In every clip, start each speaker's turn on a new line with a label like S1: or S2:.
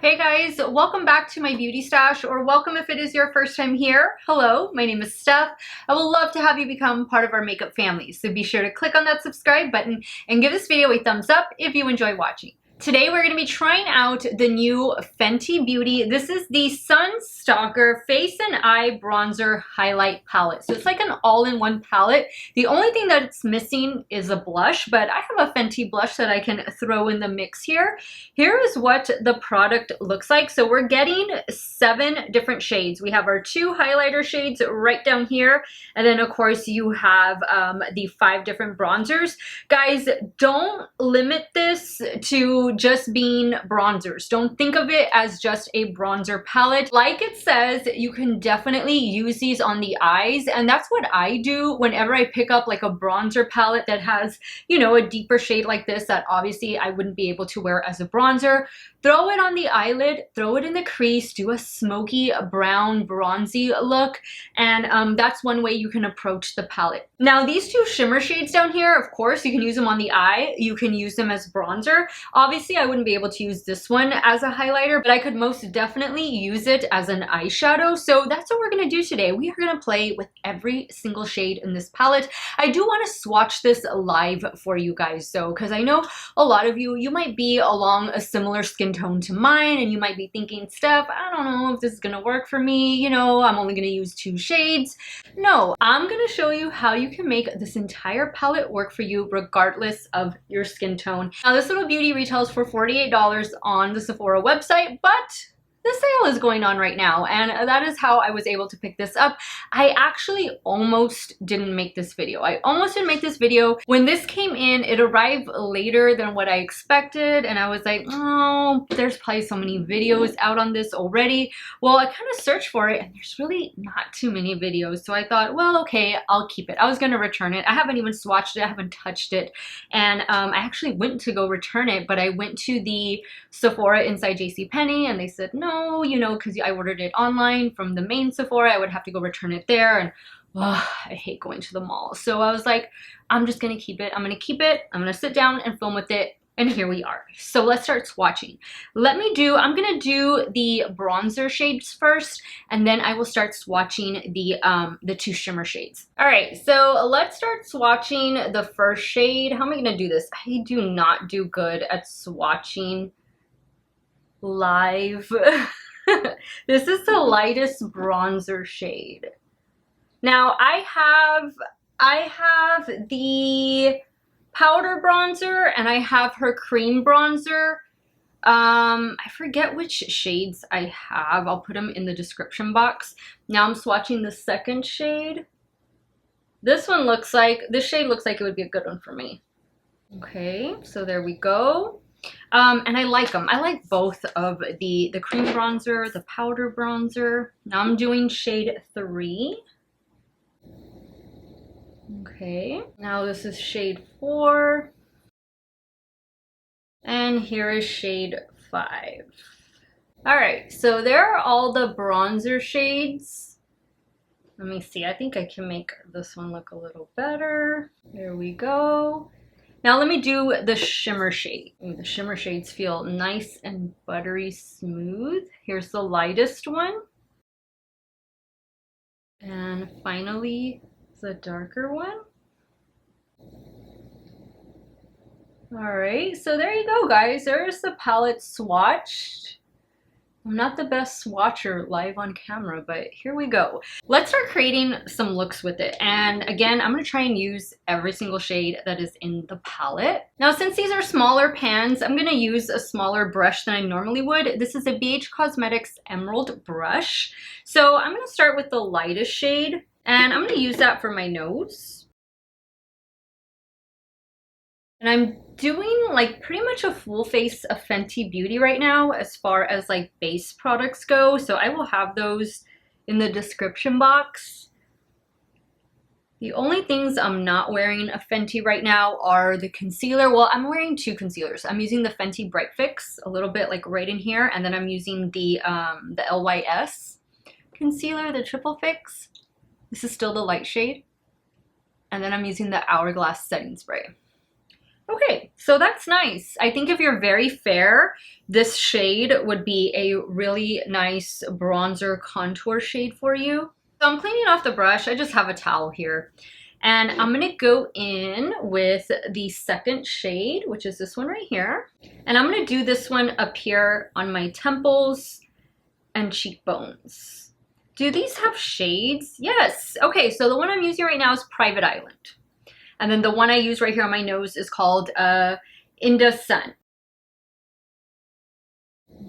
S1: Hey guys, welcome back to my beauty stash, or welcome if it is your first time here. Hello, my name is Steph. I would love to have you become part of our makeup family, so be sure to click on that subscribe button and give this video a thumbs up if you enjoy watching. Today we're going to be trying out the new Fenty Beauty. This is the Stalk'r Face and Eye Bronzer Highlight Palette. So it's like an all-in-one palette. The only thing that it's missing is a blush, but I have a Fenty blush that I can throw in the mix here. Here is what the product looks like. So we're getting 7 different shades. We have our 2 highlighter shades right down here. And then of course you have the 5 different bronzers. Guys, don't limit this to just being bronzers. Don't think of it as just a bronzer palette. Like it says, you can definitely use these on the eyes, and that's what I do whenever I pick up like a bronzer palette that has, you know, a deeper shade like this that obviously I wouldn't be able to wear as a bronzer. Throw it on the eyelid, throw it in the crease, do a smoky brown bronzy look, and that's one way you can approach the palette. Now these 2 shimmer shades down here, of course, you can use them on the eye, you can use them as bronzer. Obviously I wouldn't be able to use this one as a highlighter, but I could most definitely use it as an eyeshadow. So that's what we're gonna do today. We are gonna play with every single shade in this palette. I do want to swatch this live for you guys though, because I know a lot of you might be along a similar skin tone to mine, and you might be thinking, Steph, I don't know if this is gonna work for me, you know, I'm only gonna use 2 shades. No, I'm gonna show you how you can make this entire palette work for you regardless of your skin tone. Now this little beauty retails for $48 on the Sephora website, but the sale is going on right now, and that is how I was able to pick this up. I actually almost didn't make this video. I almost didn't make this video. When this came in, it arrived later than what I expected, and I was like, oh, there's probably so many videos out on this already. Well, I kind of searched for it, and there's really not too many videos, so I thought, well, okay, I'll keep it. I was going to return it. I haven't even swatched it. I haven't touched it, and I actually went to go return it, but I went to the Sephora inside JCPenney, and they said, no, you know, because I ordered it online from the main Sephora, I would have to go return it there, and I hate going to the mall. So I was like, I'm just gonna keep it. I'm gonna keep it. I'm gonna sit down and film with it. And here we are. So let's start swatching. I'm gonna do the bronzer shades first, and then I will start swatching the 2 shimmer shades. All right, so let's start swatching the first shade. How am I gonna do this? I do not do good at swatching live. This is the lightest bronzer shade. Now I have the powder bronzer and I have her cream bronzer. I forget which shades I have. I'll put them in the description box. Now I'm swatching the second shade. This shade looks like it would be a good one for me. Okay, so there we go. And I like them. I like both of the cream bronzer, the powder bronzer. Now I'm doing shade 3. Okay, now this is shade 4. And here is shade 5. All right, so there are all the bronzer shades. Let me see, I think I can make this one look a little better. There we go. Now let me do the shimmer shade. The shimmer shades feel nice and buttery smooth. Here's the lightest one. And finally, the darker one. All right, so there you go, guys. There's the palette swatched. I'm not the best swatcher live on camera, but here we go. Let's start creating some looks with it. And again, I'm gonna try and use every single shade that is in the palette. Now, since these are smaller pans, I'm gonna use a smaller brush than I normally would. This is a BH Cosmetics Emerald brush. So I'm gonna start with the lightest shade, and I'm gonna use that for my nose. And I'm doing like pretty much a full face of Fenty Beauty right now as far as like base products go. So I will have those in the description box. The only things I'm not wearing of Fenty right now are the concealer. Well, I'm wearing 2 concealers. I'm using the Fenty Bright Fix, a little bit like right in here. And then I'm using the LYS concealer, the Triple Fix. This is still the light shade. And then I'm using the Hourglass setting spray. Okay, so that's nice. I think if you're very fair, this shade would be a really nice bronzer contour shade for you. So I'm cleaning off the brush. I just have a towel here. And I'm gonna go in with the second shade, which is this one right here. And I'm gonna do this one up here on my temples and cheekbones. Do these have shades? Yes. Okay, so the one I'm using right now is Private Island. And then the one I use right here on my nose is called Indecent.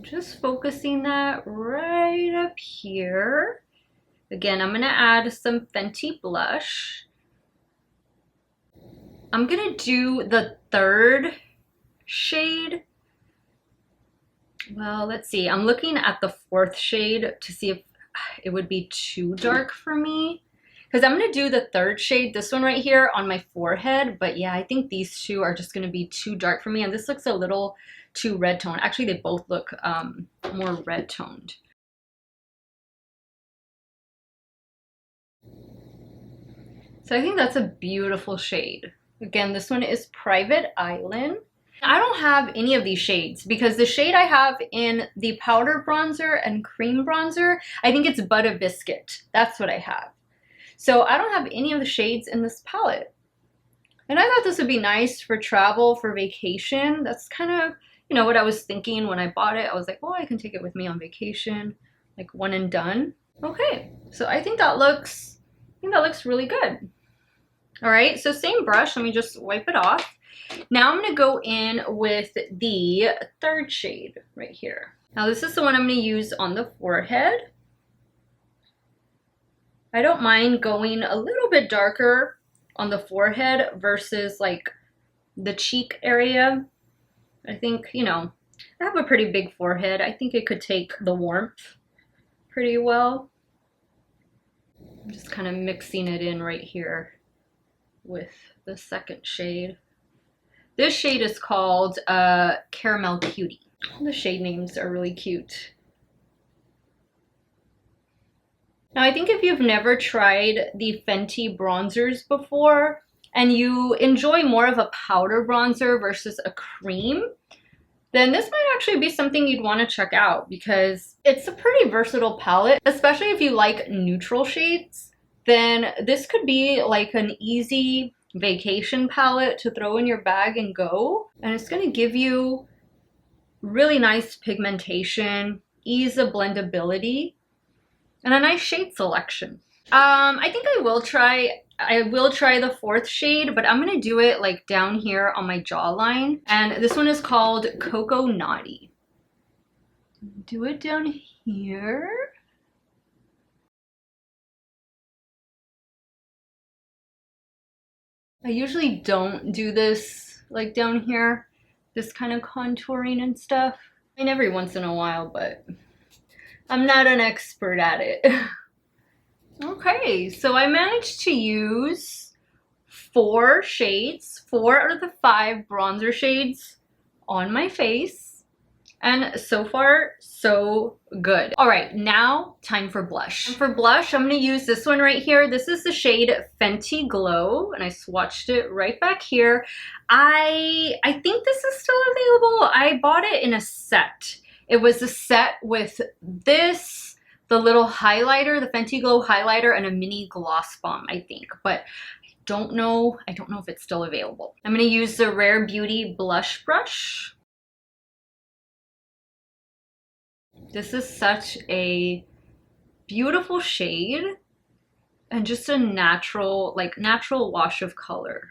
S1: Just focusing that right up here. Again, I'm gonna add some Fenty blush. I'm gonna do the third shade. Well, let's see. I'm looking at the fourth shade to see if it would be too dark for me. Because I'm going to do the third shade, this one right here, on my forehead. But yeah, I think these two are just going to be too dark for me. And this looks a little too red toned. Actually, they both look more red toned. So I think that's a beautiful shade. Again, this one is Private Island. I don't have any of these shades because the shade I have in the powder bronzer and cream bronzer, I think it's Butta Biscuit. That's what I have. So I don't have any of the shades in this palette. And I thought this would be nice for travel, for vacation. That's kind of, you know, what I was thinking when I bought it. I was like, oh, I can take it with me on vacation, like one and done. Okay, so I think that looks really good. All right, so same brush, let me just wipe it off. Now I'm gonna go in with the third shade right here. Now this is the one I'm gonna use on the forehead. I don't mind going a little bit darker on the forehead versus like the cheek area. I think, you know, I have a pretty big forehead. I think it could take the warmth pretty well. I'm just kind of mixing it in right here with the second shade. This shade is called Caramel Cutie. All the shade names are really cute. Now, I think if you've never tried the Fenty bronzers before and you enjoy more of a powder bronzer versus a cream, then this might actually be something you'd want to check out because it's a pretty versatile palette, especially if you like neutral shades. Then this could be like an easy vacation palette to throw in your bag and go. And it's going to give you really nice pigmentation, ease of blendability, and a nice shade selection. I think I will try the fourth shade, but I'm gonna do it like down here on my jawline. And this one is called Cocoa Naughty. Do it down here. I usually don't do this like down here, this kind of contouring and stuff. I mean, every once in a while, but I'm not an expert at it. Okay, so I managed to use 4 shades, 4 out of the 5 bronzer shades on my face. And so far, so good. All right, now time for blush. And for blush, I'm gonna use this one right here. This is the shade Fenty Glow, and I swatched it right back here. I think this is still available. I bought it in a set. It was a set with this, the little highlighter, the Fenty Glow highlighter, and a mini gloss bomb, I think. But I don't know if it's still available. I'm gonna use the Rare Beauty blush brush. This is such a beautiful shade and just a natural wash of color.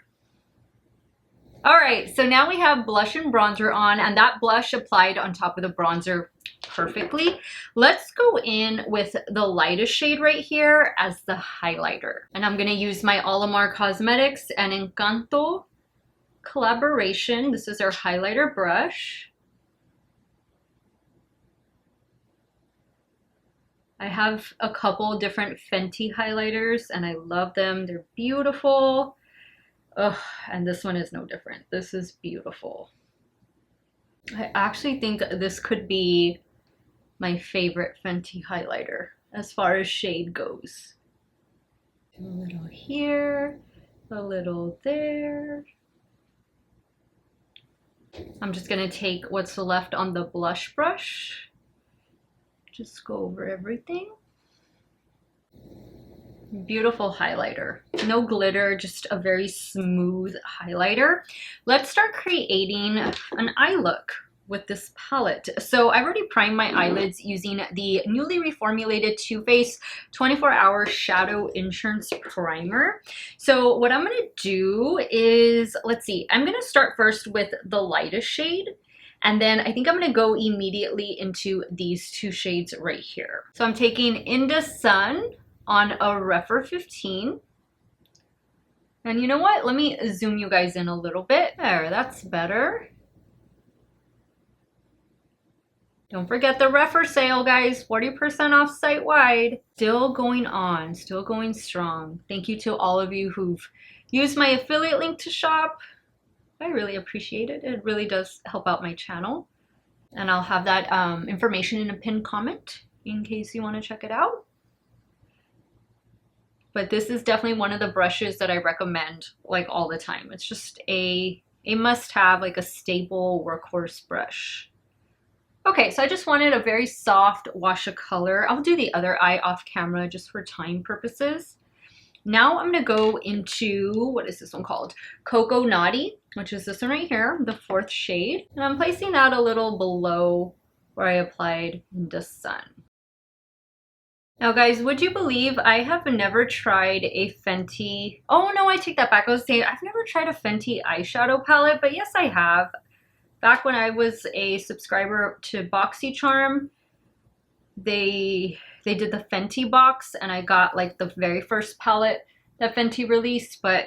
S1: All right, so now we have blush and bronzer on, and that blush applied on top of the bronzer perfectly. Let's go in with the lightest shade right here as the highlighter. And I'm gonna use my Alamar Cosmetics and Encanto collaboration. This is our highlighter brush. I have a couple different Fenty highlighters and I love them. They're beautiful. Ugh, and this one is no different. This is beautiful. I actually think this could be my favorite Fenty highlighter as far as shade goes. A little here, a little there. I'm just gonna take what's left on the blush brush. Just go over everything. Beautiful highlighter. No glitter, just a very smooth highlighter. Let's start creating an eye look with this palette. So I've already primed my eyelids using the newly reformulated Too Faced 24-hour Shadow Insurance Primer. So what I'm gonna do is, let's see, I'm gonna start first with the lightest shade, and then I think I'm gonna go immediately into these two shades right here. So I'm taking In the Sun on a Refer 15. And you know what? Let me zoom you guys in a little bit. There, that's better. Don't forget the Refer sale, guys. 40% off site-wide. Still going on, still going strong. Thank you to all of you who've used my affiliate link to shop. I really appreciate it. It really does help out my channel. And I'll have that information in a pinned comment in case you want to check it out. But this is definitely one of the brushes that I recommend like all the time. It's just a must-have, like a staple workhorse brush. Okay, so I just wanted a very soft wash of color. I'll do the other eye off camera just for time purposes. Now I'm gonna go into, what is this one called? Cocoa Naughty, which is this one right here, the 4th shade. And I'm placing that a little below where I applied In the Sun. Now guys, would you believe I have never tried a Fenty, oh no, I take that back. I was saying I've never tried a Fenty eyeshadow palette, but yes I have. Back when I was a subscriber to BoxyCharm, they did the Fenty box and I got like the very first palette that Fenty released, but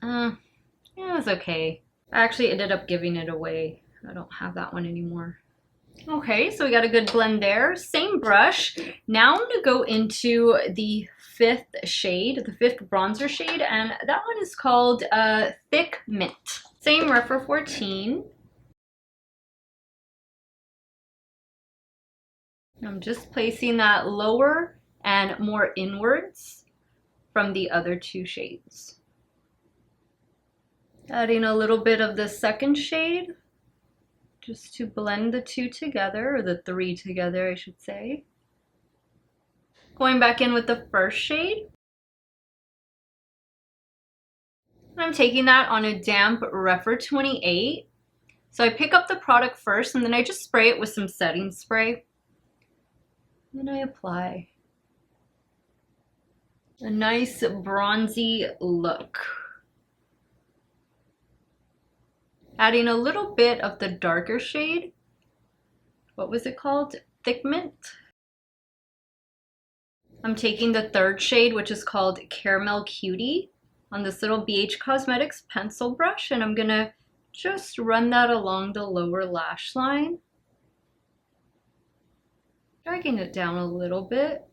S1: yeah, it was okay. I actually ended up giving it away. I don't have that one anymore. Okay, so we got a good blend there. Same brush. Now I'm gonna go into the 5th shade, the 5th bronzer shade, and that one is called Thick Mint. Same Refer 14. I'm just placing that lower and more inwards from the other 2 shades. Adding a little bit of the 2nd shade just to blend the 2 together, or the 3 together, I should say. Going back in with the 1st shade. I'm taking that on a damp Refer 28. So I pick up the product first and then I just spray it with some setting spray. Then I apply a nice bronzy look. Adding a little bit of the darker shade. What was it called? Thick Mint. I'm taking the 3rd shade, which is called Caramel Cutie, on this little BH Cosmetics pencil brush, and I'm gonna just run that along the lower lash line. Dragging it down a little bit.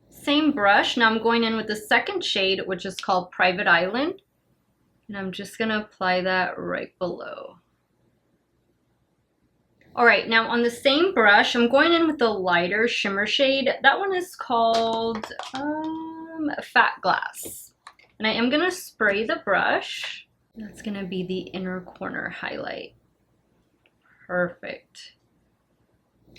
S1: Same brush. Now I'm going in with the 2nd shade, which is called Private Island. And I'm just gonna apply that right below. All right, now on the same brush, I'm going in with the lighter shimmer shade. That one is called Fat Glass. And I am gonna spray the brush. That's gonna be the inner corner highlight. Perfect.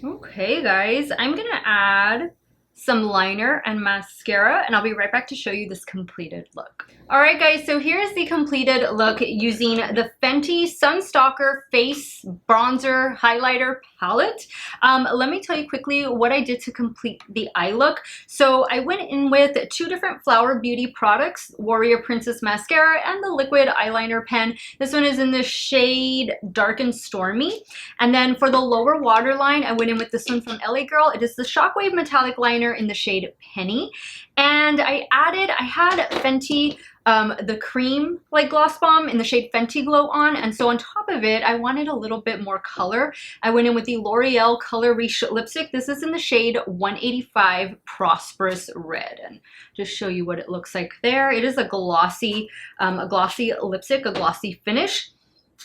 S1: Okay guys, I'm gonna add some liner and mascara, and I'll be right back to show you this completed look. All right guys, so here's the completed look using the Fenty Stalk'r Face Bronzer Highlighter Palette. Let me tell you quickly what I did to complete the eye look. So I went in with 2 different Flower Beauty products, Warrior Princess Mascara and the liquid eyeliner pen. This one is in the shade Dark and Stormy. And then for the lower waterline, I went in with this one from LA Girl. It is the Shockwave Metallic Liner in the shade Penny. And I had Fenty the cream like gloss bomb in the shade Fenty Glow on, and so on top of it I wanted a little bit more color. I went in with the L'Oreal ColourRiche lipstick. This is in the shade 185 Prosperous Red, and just show you what it looks like there. It is a glossy lipstick, a glossy finish.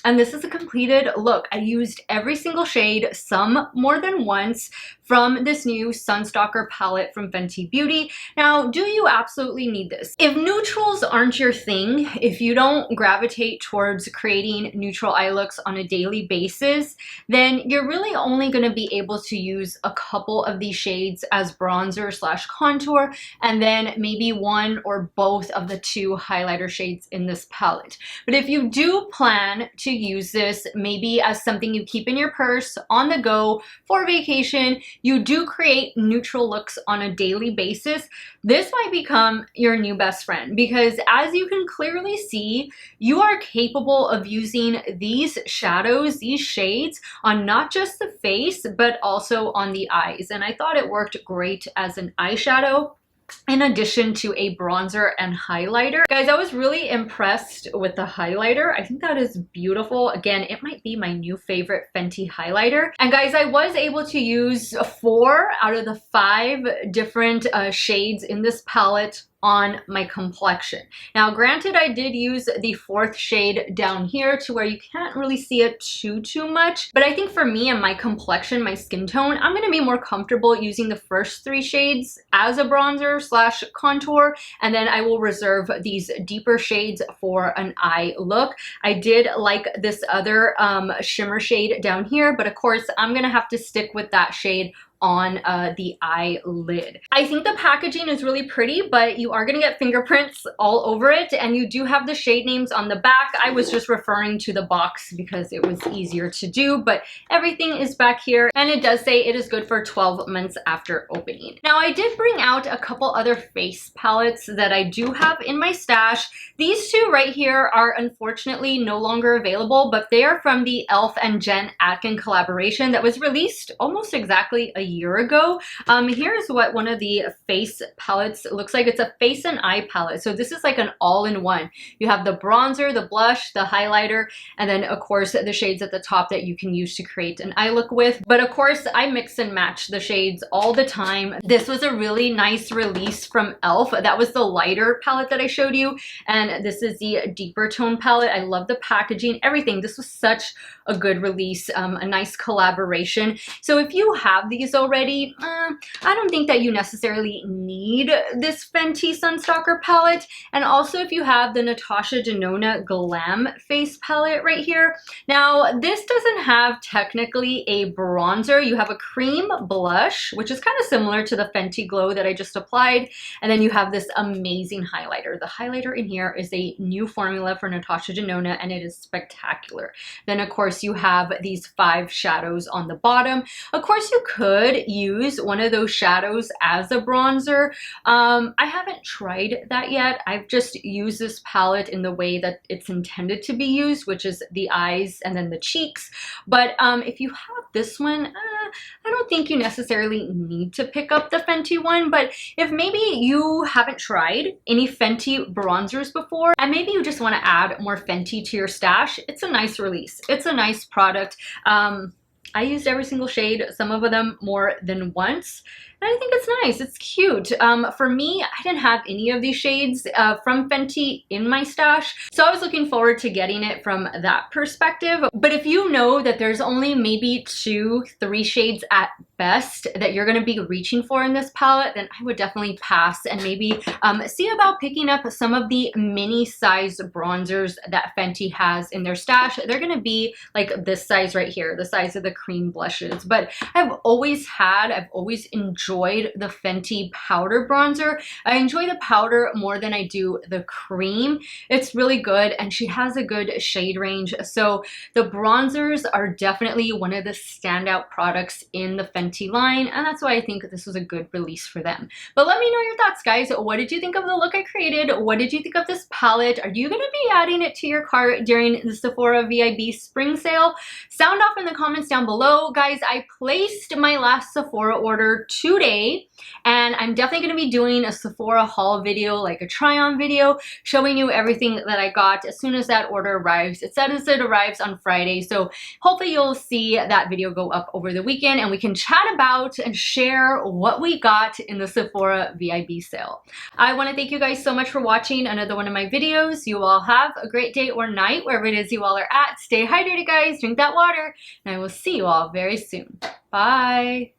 S1: And this is a completed look. I used every single shade, some more than once, from this new Stalk'r palette from Fenty Beauty. Now, do you absolutely need this? If neutrals aren't your thing, if you don't gravitate towards creating neutral eye looks on a daily basis, then you're really only going to be able to use a couple of these shades as bronzer slash contour, and then maybe one or both of the two highlighter shades in this palette. But if you do plan to use this maybe as something you keep in your purse on the go for vacation, you do create neutral looks on a daily basis, this might become your new best friend, because as you can clearly see, you are capable of using these shadows, these shades, on not just the face, but also on the eyes. And I thought it worked great as an eyeshadow in addition to a bronzer and highlighter. Guys, I was really impressed with the highlighter. I think that is beautiful. Again, it might be my new favorite Fenty highlighter. And guys, I was able to use 4 out of the 5 different shades in this palette on my complexion. Now, granted, I did use the 4th shade down here to where you can't really see it too much, but I think for me and my complexion, my skin tone, I'm gonna be more comfortable using the first 3 shades as a bronzer slash contour, and then I will reserve these deeper shades for an eye look. I did like this other shimmer shade down here, but of course, I'm gonna have to stick with that shade on the eyelid. I think the packaging is really pretty, but you are gonna get fingerprints all over it, and you do have the shade names on the back. I was just referring to the box because it was easier to do, but everything is back here, and it does say it is good for 12 months after opening. Now, I did bring out a couple other face palettes that I do have in my stash. These 2 right here are unfortunately no longer available, but they are from the e.l.f. and Jen Atkin collaboration that was released almost exactly a year ago. Here's what one of the face palettes looks like. It's a face and eye palette. So this is like an all-in-one. You have the bronzer, the blush, the highlighter, and then of course the shades at the top that you can use to create an eye look with. But of course, I mix and match the shades all the time. This was a really nice release from e.l.f. That was the lighter palette that I showed you, and this is the deeper tone palette. I love the packaging, everything. This was such a good release, a nice collaboration. So if you have these already, I don't think that you necessarily need this Fenty Stalk'r palette. And also if you have the Natasha Denona Glam face palette right here. Now, this doesn't have technically a bronzer. You have a cream blush, which is kind of similar to the Fenty Glow that I just applied. And then you have this amazing highlighter. The highlighter in here is a new formula for Natasha Denona, and it is spectacular. Then of course, you have these 5 shadows on the bottom. Of course, you could use one of those shadows as a bronzer. I haven't tried that yet. I've just used this palette in the way that it's intended to be used, which is the eyes and then the cheeks. But if you have this one, I don't think you necessarily need to pick up the Fenty one. But if maybe you haven't tried any Fenty bronzers before, and maybe you just want to add more Fenty to your stash, it's a nice release. It's a nice product. I used every single shade, some of them more than once. And I think it's nice, it's cute. For me, I didn't have any of these shades from Fenty in my stash, so I was looking forward to getting it from that perspective. But if you know that there's only maybe 2-3 shades at best that you're gonna be reaching for in this palette, then I would definitely pass and maybe see about picking up some of the mini size bronzers that Fenty has in their stash. They're gonna be like this size right here, the size of the cream blushes. But I've always enjoyed the Fenty powder bronzer. I enjoy the powder more than I do the cream. It's really good, and she has a good shade range. So the bronzers are definitely one of the standout products in the Fenty line, and that's why I think this was a good release for them. But let me know your thoughts, guys. What did you think of the look I created? What did you think of this palette? Are you gonna be adding it to your cart during the Sephora VIB spring sale? Sound off in the comments down below. Guys, I placed my last Sephora order 2 today. And I'm definitely going to be doing a Sephora haul video, like a try-on video, showing you everything that I got as soon as that order arrives. It says it arrives on Friday, so hopefully you'll see that video go up over the weekend and we can chat about and share what we got in the Sephora VIB sale. I want to thank you guys so much for watching another one of my videos. You all have a great day or night, wherever it is you all are at. Stay hydrated, guys. Drink that water, and I will see you all very soon. Bye.